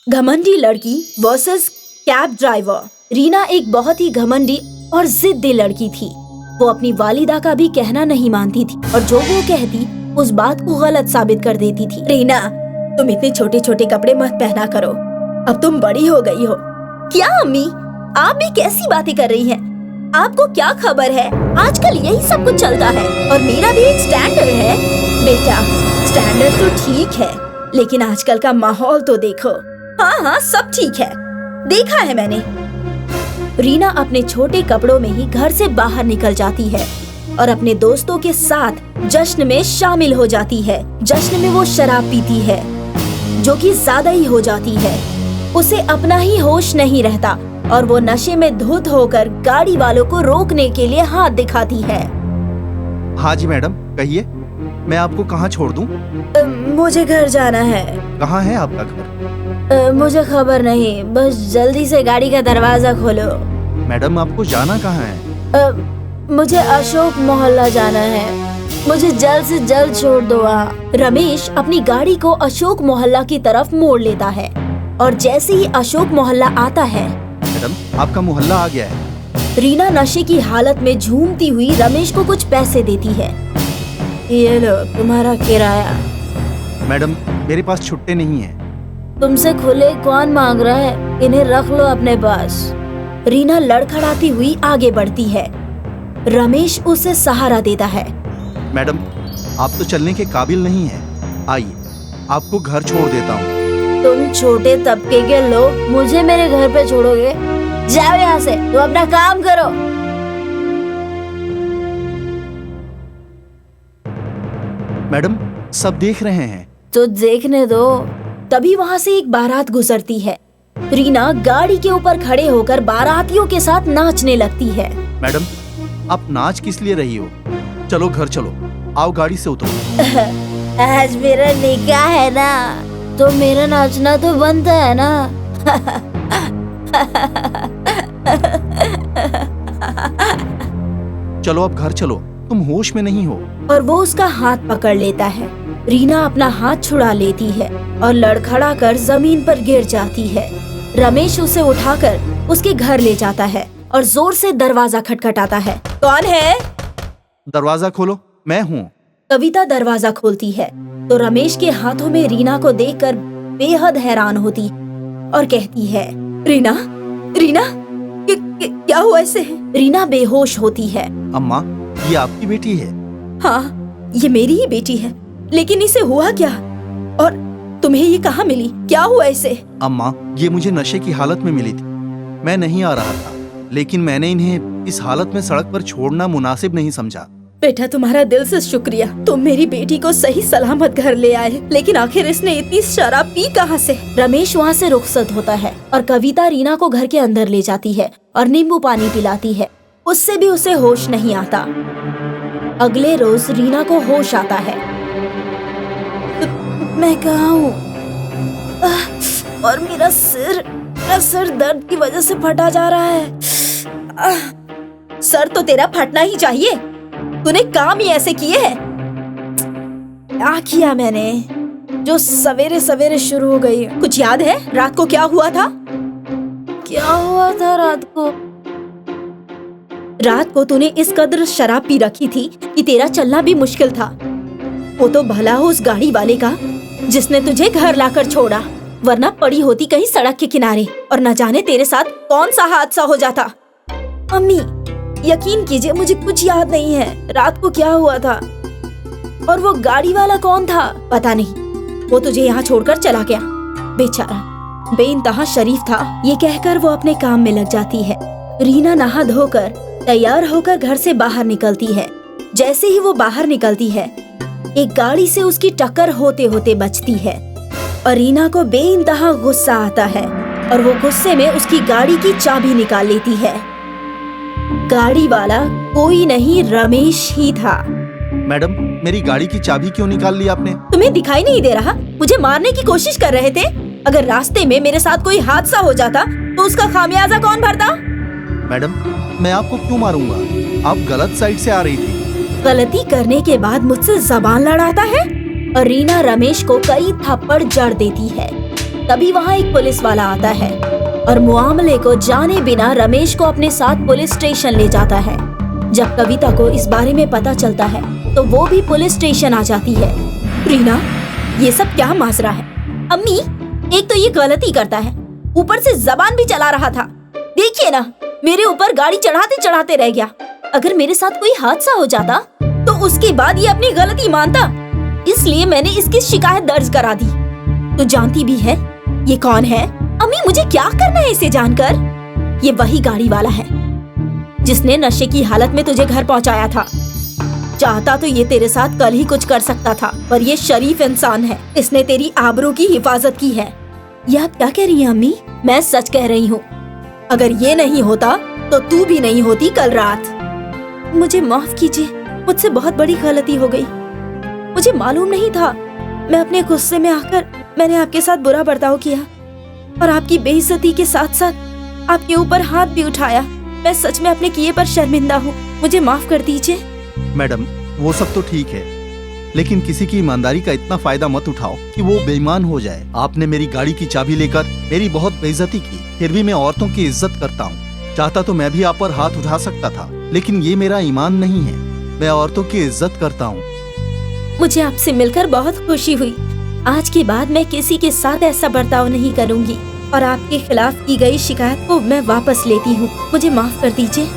घमंडी लड़की versus cab driver. Reena एक बहुत ही घमंडी और जिद्दी लड़की थी। वो अपनी वालिदा का भी कहना नहीं मानती थी और जो वो कहती उस बात को गलत साबित कर देती थी। रीना, तुम इतने छोटे छोटे कपड़े मत पहना करो, अब तुम बड़ी हो गई हो। क्या अम्मी, आप भी कैसी बातें कर रही हैं? आपको क्या खबर है, आजकल यही सब कुछ चलता है और मेरा भी एक स्टैंडर्ड है। बेटा, स्टैंडर्ड तो ठीक है, लेकिन आजकल का माहौल तो देखो। हाँ हाँ, सब ठीक है, देखा है मैंने। रीना अपने छोटे कपड़ों में ही घर से बाहर निकल जाती है और अपने दोस्तों के साथ जश्न में शामिल हो जाती है। जश्न में वो शराब पीती है, जो कि ज्यादा ही हो जाती है। उसे अपना ही होश नहीं रहता और वो नशे में धुत होकर गाड़ी वालों को रोकने के लिए हाथ दिखाती है। हाँ जी मैडम, कहिए, मैं आपको कहाँ छोड़ दूँ? मुझे घर जाना है। कहाँ है आपका घर? मुझे खबर नहीं, बस जल्दी से गाड़ी का दरवाजा खोलो। मैडम, आपको जाना कहाँ है? मुझे अशोक मोहल्ला जाना है, मुझे जल्द से जल्द छोड़ दो वहाँ। रमेश अपनी गाड़ी को अशोक मोहल्ला की तरफ मोड़ लेता है और जैसे ही अशोक मोहल्ला आता है, मैडम, आपका मोहल्ला आ गया है। रीना नशे की हालत में झूमती हुई रमेश को कुछ पैसे देती है। ये लो तुम्हारा किराया। मैडम, मेरे पास छुट्टे नहीं है। तुमसे खुले कौन मांग रहा है, इन्हें रख लो अपने पास। रीना लड़खड़ाती हुई आगे बढ़ती है। रमेश उसे सहारा देता है। मैडम, आप तो चलने के काबिल नहीं हैं। आइए, आपको घर छोड़ देता हूँ। तुम छोटे तबके के लोग मुझे मेरे घर पे छोड़ोगे? जाओ यहाँ से, तुम अपना काम करो। मैडम, सब देख रहे हैं। तो देखने दो। तभी वहाँ से एक बारात गुजरती है। रीना गाड़ी के ऊपर खड़े होकर बारातियों के साथ नाचने लगती है। मैडम, आप नाच किस लिए रही हो? चलो घर चलो, आओ गाड़ी से उतरो। आज मेरा निकाह है ना, तो मेरा नाचना तो बनता है ना। चलो अब घर चलो, तुम होश में नहीं हो। और वो उसका हाथ पकड़ लेता है। रीना अपना हाथ छुड़ा लेती है और लड़खड़ा कर जमीन पर गिर जाती है। रमेश उसे उठाकर उसके घर ले जाता है और जोर से दरवाजा खटखटाता है। कौन है? दरवाजा खोलो, मैं हूँ। कविता दरवाजा खोलती है तो रमेश के हाथों में रीना को देखकर बेहद हैरान होती और कहती है, रीना, रीना, क्या हुआ इसे? रीना बेहोश होती है। अम्मा, ये आपकी बेटी है? हाँ, ये मेरी ही बेटी है, लेकिन इसे हुआ क्या और तुम्हें ये कहाँ मिली? क्या हुआ इसे? अम्मा, ये मुझे नशे की हालत में मिली थी। मैं नहीं आ रहा था, लेकिन मैंने इन्हें इस हालत में सड़क पर छोड़ना मुनासिब नहीं समझा। बेटा, तुम्हारा दिल से शुक्रिया, तुम मेरी बेटी को सही सलामत घर ले आए। लेकिन आखिर इसने इतनी शराब पी कहाँ से? रमेश वहाँ से रुखसत होता है और कविता रीना को घर के अंदर ले जाती है और नींबू पानी पिलाती है। उससे भी उसे होश नहीं आता। अगले रोज रीना को होश आता है। मैं कहाँ हूँ? और मेरा सिर दर्द की वजह से फटा जा रहा है। सर तो तेरा फटना ही चाहिए, तूने काम ही ऐसे किए हैं। क्या किया मैंने जो सवेरे सवेरे शुरू हो गई? कुछ याद है रात को क्या हुआ था? क्या हुआ था रात को? रात को तूने इस कदर शराब पी रखी थी कि तेरा चलना भी मुश्किल था। वो तो भला हो उस गाड़ी वाले का जिसने तुझे घर लाकर छोड़ा, वरना पड़ी होती कहीं सड़क के किनारे और न जाने तेरे साथ कौन सा हादसा हो जाता। अम्मी, यकीन कीजिए, मुझे कुछ याद नहीं है रात को क्या हुआ था। और वो गाड़ी वाला कौन था पता नहीं, वो तुझे यहाँ छोड़कर चला गया। बेचारा बेइंतहा शरीफ था। ये कहकर वो अपने काम में लग जाती है। रीना नहा धोकर तैयार होकर घर से बाहर निकलती है। जैसे ही वो बाहर निकलती है, एक गाड़ी से उसकी टक्कर होते होते बचती है और रीना को बेइंतहा गुस्सा आता है और वो गुस्से में उसकी गाड़ी की चाबी निकाल लेती है। गाड़ी वाला कोई नहीं, रमेश ही था। मैडम, मेरी गाड़ी की चाबी क्यों निकाल ली आपने? तुम्हें दिखाई नहीं दे रहा? मुझे मारने की कोशिश कर रहे थे। अगर रास्ते में मेरे साथ कोई हादसा हो जाता तो उसका खामियाजा कौन भरता? मैडम, मैं आपको क्यों मारूंगा? आप गलत साइड से आ रही थी। गलती करने के बाद मुझसे जबान लड़ाता है और रीना रमेश को कई थप्पड़ जड़ देती है। तभी वहाँ एक पुलिस वाला आता है और मामले को जाने बिना रमेश को अपने साथ पुलिस स्टेशन ले जाता है। जब कविता को इस बारे में पता चलता है तो वो भी पुलिस स्टेशन आ जाती है। रीना, ये सब क्या माजरा है? अम्मी, एक तो ये गलती करता है, ऊपर से जबान भी चला रहा था। देखिए ना, मेरे ऊपर गाड़ी चढ़ाते चढ़ाते रह गया। अगर मेरे साथ कोई हादसा हो जाता तो उसके बाद ये अपनी गलती मानता, इसलिए मैंने इसकी शिकायत दर्ज करा दी। तो जानती भी है ये कौन है? अम्मी, मुझे क्या करना है इसे जानकर? ये वही गाड़ी वाला है जिसने नशे की हालत में तुझे घर पहुंचाया था। चाहता तो ये तेरे साथ कल ही कुछ कर सकता था, पर ये शरीफ इंसान है, इसने तेरी आबरू की हिफाजत की है। ये आप क्या कह रही हैं अम्मी? मैं सच कह रही हूँ। अगर ये नहीं होता तो तू भी नहीं होती कल रात। मुझे माफ कीजिए, मुझसे बहुत बड़ी गलती हो गई। मुझे मालूम नहीं था। मैं अपने गुस्से में आकर मैंने आपके साथ बुरा बर्ताव किया और आपकी बेइज्जती के साथ साथ आपके ऊपर हाथ भी उठाया। मैं सच में अपने किए पर शर्मिंदा हूँ। मुझे माफ कर दीजिए। मैडम, वो सब तो ठीक है, लेकिन किसी की ईमानदारी का इतना फायदा मत उठाओ कि वो बेईमान हो जाए। आपने मेरी गाड़ी की चाबी लेकर मेरी बहुत बेइज्जती की, फिर भी मैं औरतों की इज्जत करता हूँ। चाहता तो मैं भी आप पर हाथ उठा सकता था, लेकिन ये मेरा ईमान नहीं है। मैं औरतों की इज्जत करता हूँ। मुझे आपसे मिलकर बहुत खुशी हुई। आज के बाद मैं किसी के साथ ऐसा बर्ताव नहीं करूंगी और आपके खिलाफ की गई शिकायत को मैं वापस लेती हूँ। मुझे माफ कर दीजिए।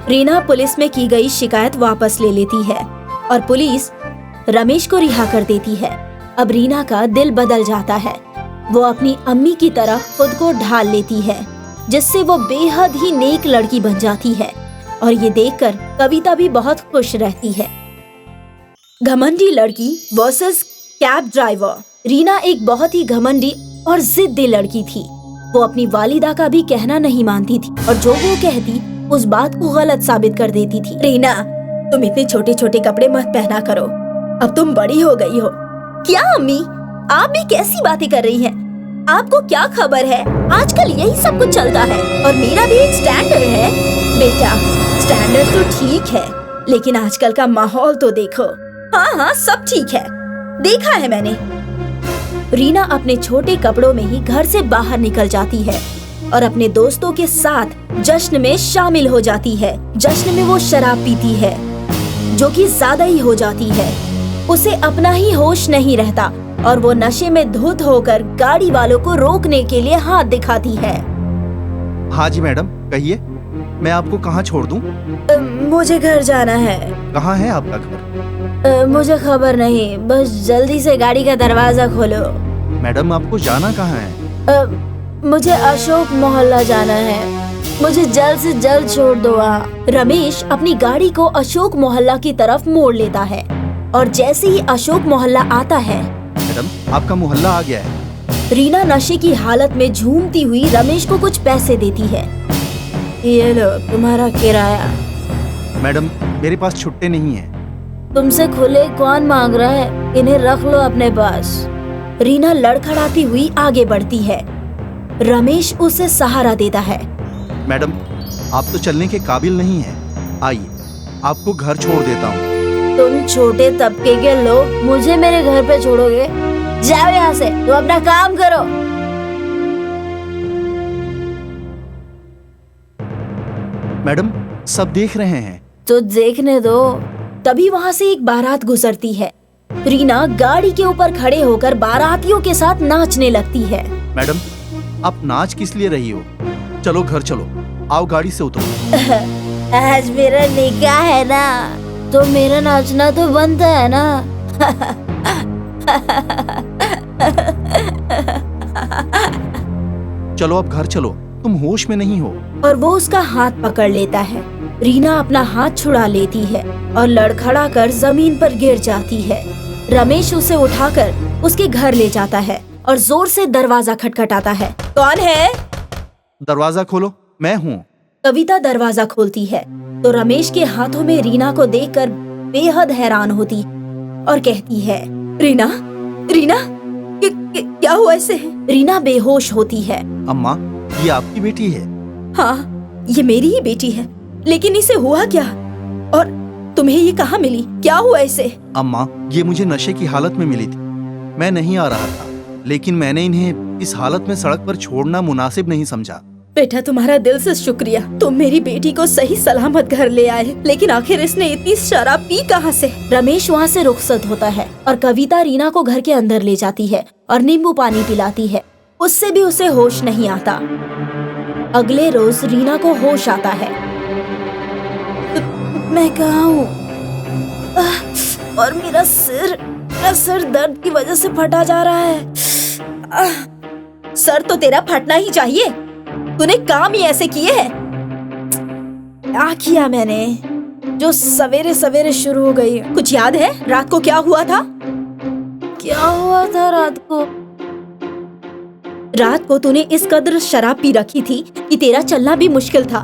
रीना पुलिस में की गई शिकायत वापस ले लेती है और पुलिस रमेश को रिहा कर देती है। अब रीना का दिल बदल जाता है। वो अपनी अम्मी की तरह खुद को ढाल लेती है, जिससे वो बेहद ही नेक लड़की बन जाती है। और ये देखकर कविता भी बहुत खुश रहती है। घमंडी लड़की वर्सेस कैब ड्राइवर। रीना एक बहुत ही घमंडी और जिद्दी लड़की थी। वो अपनी वालिदा का भी कहना नहीं मानती थी और जो वो कहती उस बात को गलत साबित कर देती थी। रीना, तुम इतने छोटे छोटे कपड़े मत पहना करो, अब तुम बड़ी हो गई हो। क्या अम्मी, आप भी कैसी बातें कर रही हैं? आपको क्या खबर है, आजकल यही सब कुछ चलता है और मेरा भी एक स्टैंडर्ड है। बेटा, स्टैंडर्ड तो ठीक है, लेकिन आजकल का माहौल तो देखो। हाँ हाँ, सब ठीक है, देखा है मैंने। रीना अपने छोटे कपड़ों में ही घर से बाहर निकल जाती है और अपने दोस्तों के साथ जश्न में शामिल हो जाती है। जश्न में वो शराब पीती है, जो कि ज्यादा ही हो जाती है। उसे अपना ही होश नहीं रहता और वो नशे में धुत होकर गाड़ी वालों को रोकने के लिए हाथ दिखाती है। हाँ जी मैडम, कहिए, मैं आपको कहाँ छोड़ दूँ? मुझे घर जाना है। कहाँ है आपका घर? मुझे खबर नहीं, बस जल्दी से गाड़ी का दरवाजा खोलो। मैडम, आपको जाना कहाँ है? मुझे अशोक मोहल्ला जाना है, मुझे जल्द से जल्द छोड़ दो वहाँ। रमेश अपनी गाड़ी को अशोक मोहल्ला की तरफ मोड़ लेता है और जैसे ही अशोक मोहल्ला आता है, मैडम, आपका मोहल्ला आ गया है। रीना नशे की हालत में झूमती हुई रमेश को कुछ पैसे देती है। ये लो तुम्हारा किराया। मैडम, मेरे पास छुट्टे नहीं है। तुमसे खुले कौन मांग रहा है, इन्हें रख लो अपने पास। रीना लड़खड़ाती हुई आगे बढ़ती है। रमेश उसे सहारा देता है। मैडम, आप तो चलने के काबिल नहीं हैं। आइए, आपको घर छोड़ देता हूँ। तुम छोटे तबके के लोग मुझे मेरे घर पे छोड़ोगे? जाओ यहाँ से, तुम अपना काम करो। मैडम, सब देख रहे हैं। तो देखने दो। तभी वहाँ से एक बारात गुजरती है। रीना गाड़ी के ऊपर खड़े होकर बारातियों के साथ नाचने लगती है। मैडम, आप नाच किस लिए रही हो? चलो घर चलो, आओ गाड़ी से उतरो। आज मेरा निकाह है ना, तो मेरा नाचना तो बनता है ना। चलो अब घर चलो, तुम होश में नहीं हो। और वो उसका हाथ पकड़ लेता है। रीना अपना हाथ छुड़ा लेती है और लड़खड़ा कर जमीन पर गिर जाती है। रमेश उसे उठाकर उसके घर ले जाता है और जोर से दरवाजा खटखटाता है। कौन है? दरवाजा खोलो, मैं हूँ। कविता दरवाजा खोलती है तो रमेश के हाथों में रीना को देखकर बेहद हैरान होती और कहती है, रीना, रीना, क्या हुआ इसे? रीना बेहोश होती है। अम्मा, ये आपकी बेटी है? हाँ, ये मेरी ही बेटी है, लेकिन इसे हुआ क्या और तुम्हें ये कहाँ मिली? क्या हुआ इसे? अम्मा, ये मुझे नशे की हालत में मिली थी। मैं नहीं आ रहा था, लेकिन मैंने इन्हें इस हालत में सड़क पर छोड़ना मुनासिब नहीं समझा। बेटा, तुम्हारा दिल से शुक्रिया। तुम मेरी बेटी को सही सलामत घर ले आए, लेकिन आखिर इसने इतनी शराब पी कहाँ से? रमेश वहाँ से रुखसत होता है और कविता रीना को घर के अंदर ले जाती है और नींबू पानी पिलाती है। उससे भी उसे होश नहीं आता। अगले रोज रीना को होश आता है। मैं कहाँ हूँ? और मेरा सिर दर्द की वजह से फटा जा रहा है। सर तो तेरा फटना ही चाहिए, तूने काम ही ऐसे किए हैं। क्या किया मैंने जो सवेरे सवेरे शुरू हो गई? कुछ याद है रात को क्या हुआ था? क्या हुआ था रात को? रात को तूने इस कदर शराब पी रखी थी कि तेरा चलना भी मुश्किल था।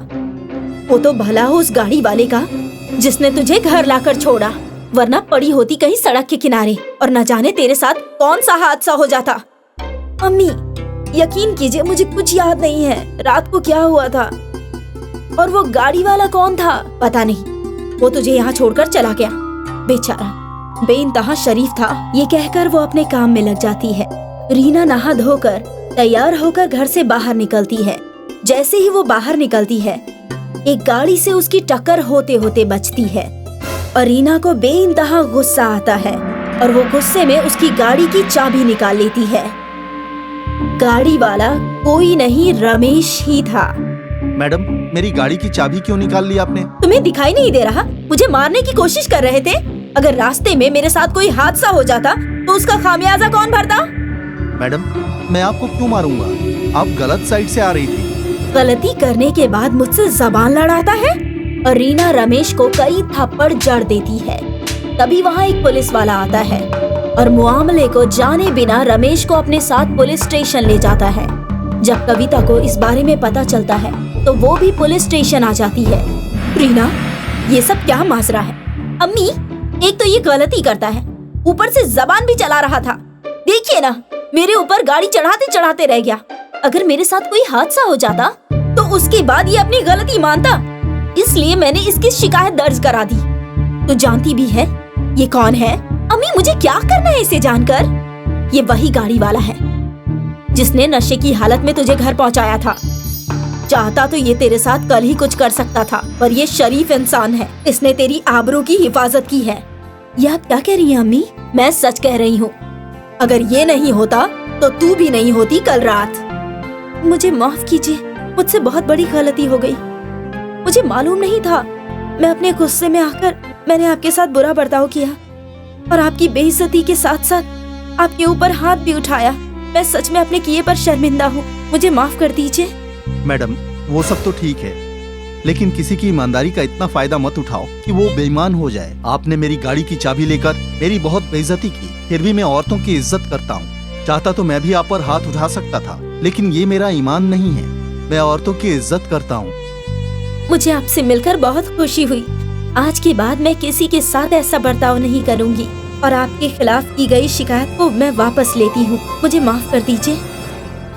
वो तो भला हो उस गाड़ी वाले का जिसने तुझे घर लाकर छोड़ा, वरना पड़ी होती कहीं सड़क के किनारे और न जाने तेरे साथ कौन सा हादसा हो जाता। अम्मी, यकीन कीजिए मुझे कुछ याद नहीं है रात को क्या हुआ था। और वो गाड़ी वाला कौन था? पता नहीं, वो तुझे यहाँ छोड़कर चला गया। बेचारा बेइंतहा शरीफ था। ये कहकर वो अपने काम में लग जाती है। रीना नहा धोकर तैयार होकर घर से बाहर निकलती है। जैसे ही वो बाहर निकलती है, एक गाड़ी से उसकी टक्कर होते होते बचती है और रीना को बेइंतहा गुस्सा आता है और वो गुस्से में उसकी गाड़ी की चाबी निकाल लेती है। गाड़ी वाला कोई नहीं, रमेश ही था। मैडम, मेरी गाड़ी की चाबी क्यों निकाल ली आपने? तुम्हें दिखाई नहीं दे रहा? मुझे मारने की कोशिश कर रहे थे। अगर रास्ते में मेरे साथ कोई हादसा हो जाता तो उसका खामियाजा कौन भरता? मैडम, मैं आपको क्यों मारूंगा? आप गलत साइड से आ रही थी। गलती करने के बाद मुझसे जबान लड़ाता है? और रीना रमेश को कई थप्पड़ जड़ देती है। तभी वहाँ एक पुलिस वाला आता है और मामले को जाने बिना रमेश को अपने साथ पुलिस स्टेशन ले जाता है। जब कविता को इस बारे में पता चलता है तो वो भी पुलिस स्टेशन आ जाती है। रीना, ये सब क्या माजरा है? अम्मी, एक तो ये गलती करता है, ऊपर से जबान भी चला रहा था। देखिए ना, मेरे ऊपर गाड़ी चढ़ाते चढ़ाते रह गया। अगर मेरे साथ कोई हादसा हो जाता तो उसके बाद ये अपनी गलती मानता, इसलिए मैंने इसकी शिकायत दर्ज करा दी। तो जानती भी है ये कौन है? अम्मी, मुझे क्या करना है इसे जानकर? ये वही गाड़ी वाला है जिसने नशे की हालत में तुझे घर पहुंचाया था। चाहता तो ये तेरे साथ कल ही कुछ कर सकता था, पर ये शरीफ इंसान है, इसने तेरी आबरू की हिफाजत की है। ये आप क्या कह रही हैं अम्मी? मैं सच कह रही हूँ। अगर ये नहीं होता तो तू भी नहीं होती कल रात। मुझे माफ कीजिए, मुझसे बहुत बड़ी गलती हो गई। मुझे मालूम नहीं था। मैं अपने गुस्से में आकर मैंने आपके साथ बुरा बर्ताव किया और आपकी बेइज्जती के साथ साथ आपके ऊपर हाथ भी उठाया। मैं सच में अपने किए पर शर्मिंदा हूँ। मुझे माफ कर दीजिए। मैडम, वो सब तो ठीक है, लेकिन किसी की ईमानदारी का इतना फायदा मत उठाओ कि वो बेईमान हो जाए। आपने मेरी गाड़ी की चाबी लेकर मेरी बहुत बेइज्जती की, फिर भी मैं औरतों की इज्जत करता हूँ। चाहता तो मैं भी आप पर हाथ उठा सकता था, लेकिन ये मेरा ईमान नहीं है। मैं औरतों की इज्जत करता हूँ। मुझे आपसे मिलकर बहुत खुशी हुई। आज के बाद मैं किसी के साथ ऐसा बर्ताव नहीं करूँगी और आपके खिलाफ की गई शिकायत को मैं वापस लेती हूँ। मुझे माफ कर दीजिए।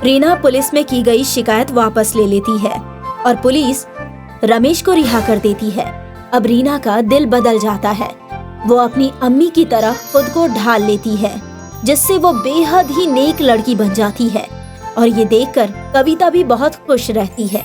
रीना पुलिस में की गई शिकायत वापस ले लेती है और पुलिस रमेश को रिहा कर देती है। अब रीना का दिल बदल जाता है। वो अपनी अम्मी की तरह खुद को ढाल लेती है, जिससे वो बेहद ही नेक लड़की बन जाती है और ये देखकर कविता भी बहुत खुश रहती है।